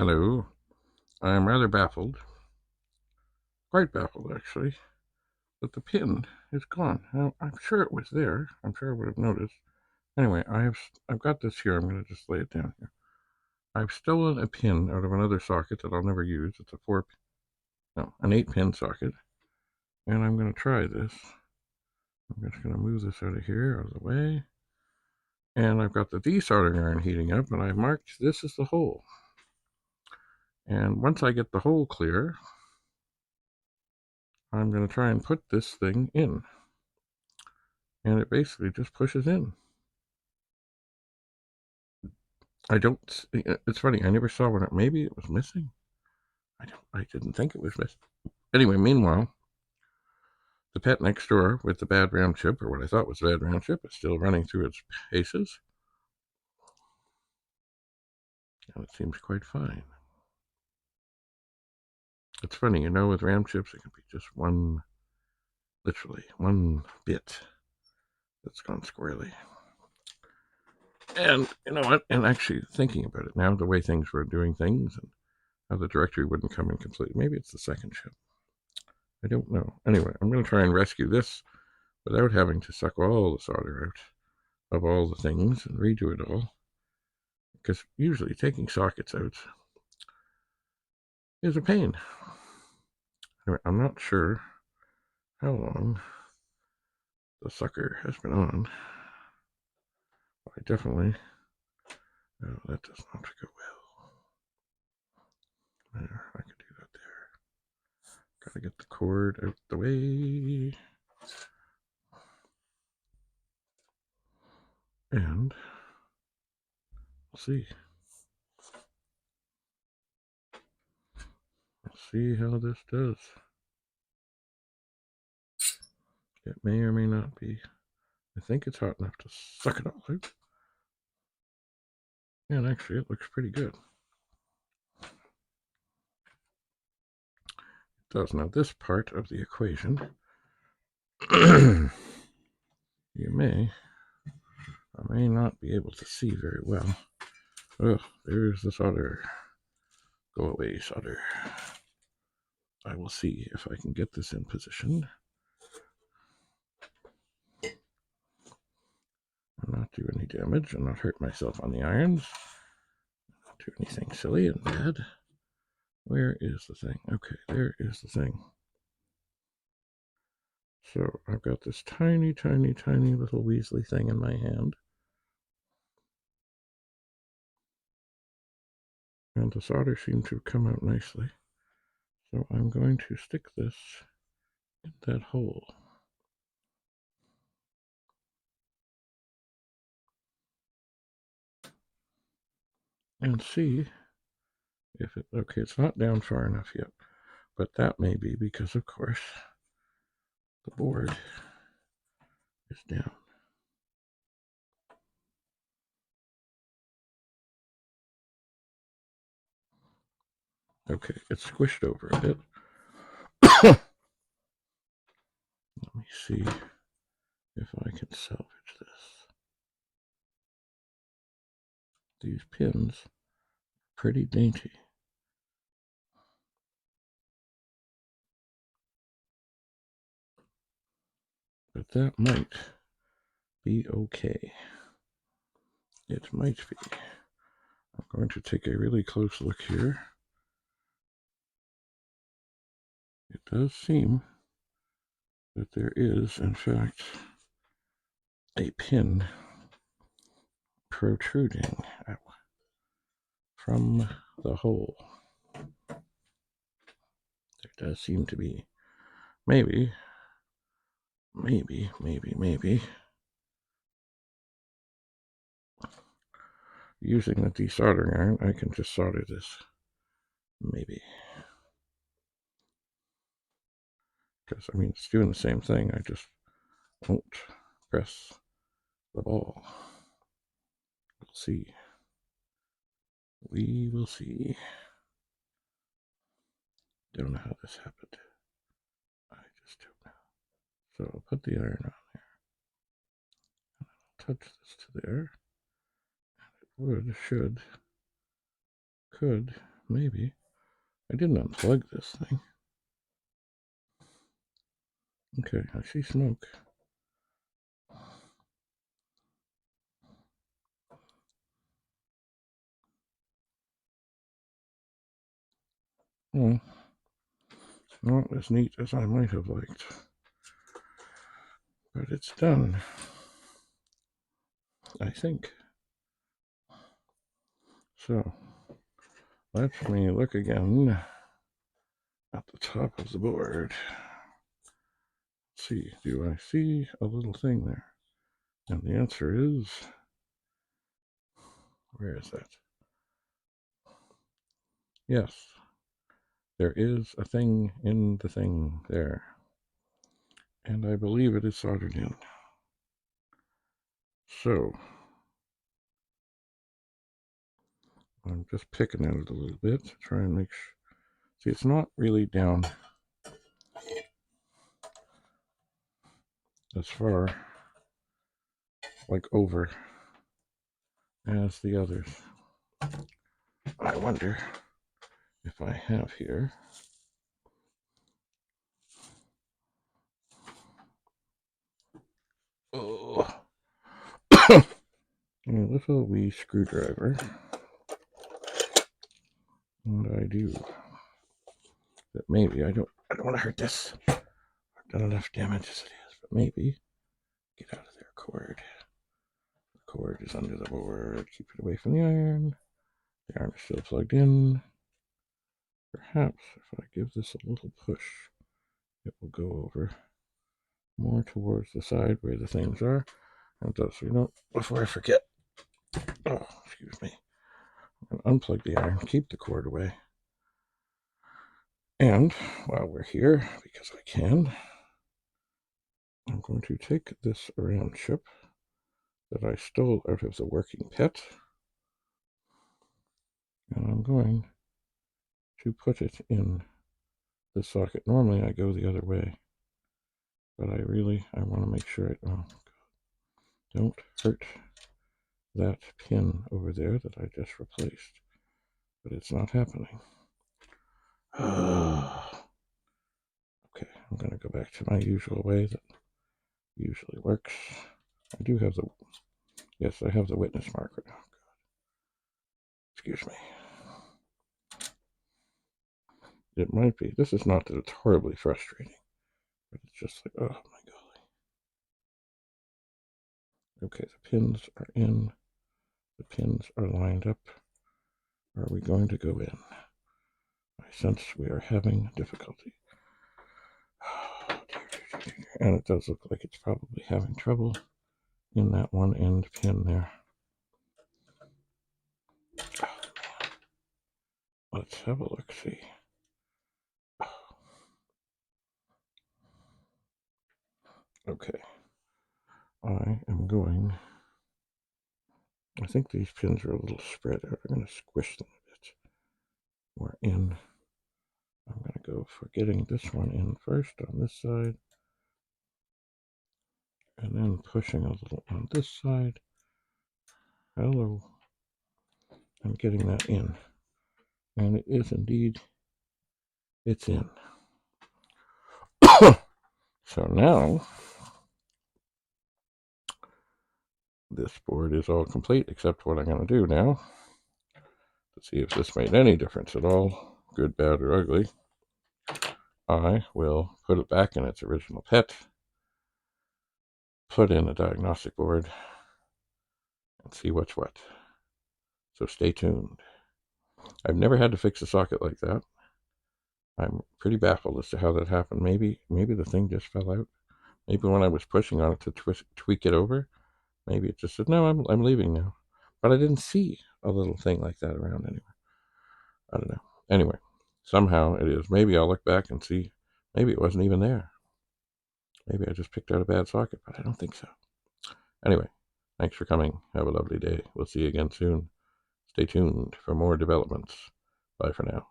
Hello. I'm rather baffled, quite baffled actually, that the pin is gone. Now, I'm sure it was there. I'm sure I would have noticed. Anyway, I've got this here. I'm going to just lay it down here. I've stolen a pin out of another socket that I'll never use. It's an 8-pin socket, and I'm going to try this. I'm just going to move this out of here, out of the way. And I've got the de-soldering iron heating up, and I've marked this as the hole. And once I get the hole clear, I'm going to try and put this thing in. And it basically just pushes in. It's funny, I never saw one. Maybe it was missing. I didn't think it was missing. Anyway, meanwhile, the pet next door with the bad round chip, or what I thought was a bad round chip, is still running through its paces. And it seems quite fine. It's funny, with RAM chips, it can be just literally one bit that's gone squarely. And you know what? And actually thinking about it now, the way things were doing things and how the directory wouldn't come in completely, maybe it's the second chip. I don't know. Anyway, I'm going to try and rescue this without having to suck all the solder out of all the things and redo it all. Because usually taking sockets out is a pain. Anyway, I'm not sure how long the sucker has been on. I definitely... No, that does not go well. There, I can do that there. Gotta get the cord out the way. And we'll see. Let's see how this does. It may or may not be. I think it's hot enough to suck it all out. And actually, it looks pretty good. It does. Now, this part of the equation, you may or may not be able to see very well. Oh, there's the solder. Go away, solder. I will see if I can get this in position. And not do any damage and not hurt myself on the irons. Not do anything silly and bad. Where is the thing? Okay, there is the thing. So I've got this tiny, tiny, tiny little Weasley thing in my hand. And the solder seemed to come out nicely. So I'm going to stick this in that hole. And see if it... Okay, it's not down far enough yet. But that may be because, of course, the board is down. Okay, it's squished over a bit. Let me see if I can salvage this. These pins are pretty dainty. But that might be okay. It might be. I'm going to take a really close look here. It does seem that there is, in fact, a pin protruding out from the hole. There does seem to be. Maybe. Using the de-soldering iron, I can just solder this. Maybe. Because, I mean, it's doing the same thing. I just won't press the ball. We'll see. We will see. Don't know how this happened. I just don't know. So I'll put the iron on there. And I'll touch this to there. And it could maybe. I didn't unplug this thing. Okay, I see smoke. Oh, not as neat as I might have liked. But it's done, I think. So, let me look again at the top of the board. Let's see, do I see a little thing there? And the answer is, where is that? Yes, there is a thing in the thing there. And I believe it is soldered in. So, I'm just picking at it a little bit to try and make sure. See, it's not really down as far, like over, as the others. I wonder if I have here. Oh, a little wee screwdriver. And I do. But maybe I don't want to hurt this. I've done enough damage as it is, but maybe get out of there, cord. The cord is under the board. Keep it away from the iron. The iron is still plugged in. Perhaps if I give this a little push, it will go over more towards the side where the things are. And so, you know, before I forget, oh, excuse me, I'm going to unplug the iron, keep the cord away. And while we're here, because I can, I'm going to take this RAM chip that I stole out of the working pet, and I'm going to put it in the socket. Normally I go the other way, but I want to make sure don't hurt that pin over there that I just replaced. But it's not happening. Okay, I'm going to go back to my usual way that usually works. I do have yes, I have the witness marker. Oh, God. Excuse me. It might be. This is not that it's horribly frustrating, but it's just like, oh my golly. Okay, the pins are in. The pins are lined up. Are we going to go in? I sense we are having difficulty. And it does look like it's probably having trouble in that one end pin there. Let's have a look, see. Okay. I am going. I think these pins are a little spread out. I'm going to squish them a bit. We're in. I'm going to go for getting this one in first on this side. And then pushing a little on this side. Hello. I'm getting that in. And it is indeed, it's in. So now, this board is all complete, except what I'm going to do now, to see if this made any difference at all, good, bad, or ugly. I will put it back in its original pet, put in a diagnostic board, and see what's what. So stay tuned. I've never had to fix a socket like that. I'm pretty baffled as to how that happened. Maybe the thing just fell out. Maybe when I was pushing on it to tweak it over, maybe it just said, no, I'm leaving now. But I didn't see a little thing like that around anywhere. I don't know. Anyway, somehow it is. Maybe I'll look back and see. Maybe it wasn't even there. Maybe I just picked out a bad socket, but I don't think so. Anyway, thanks for coming. Have a lovely day. We'll see you again soon. Stay tuned for more developments. Bye for now.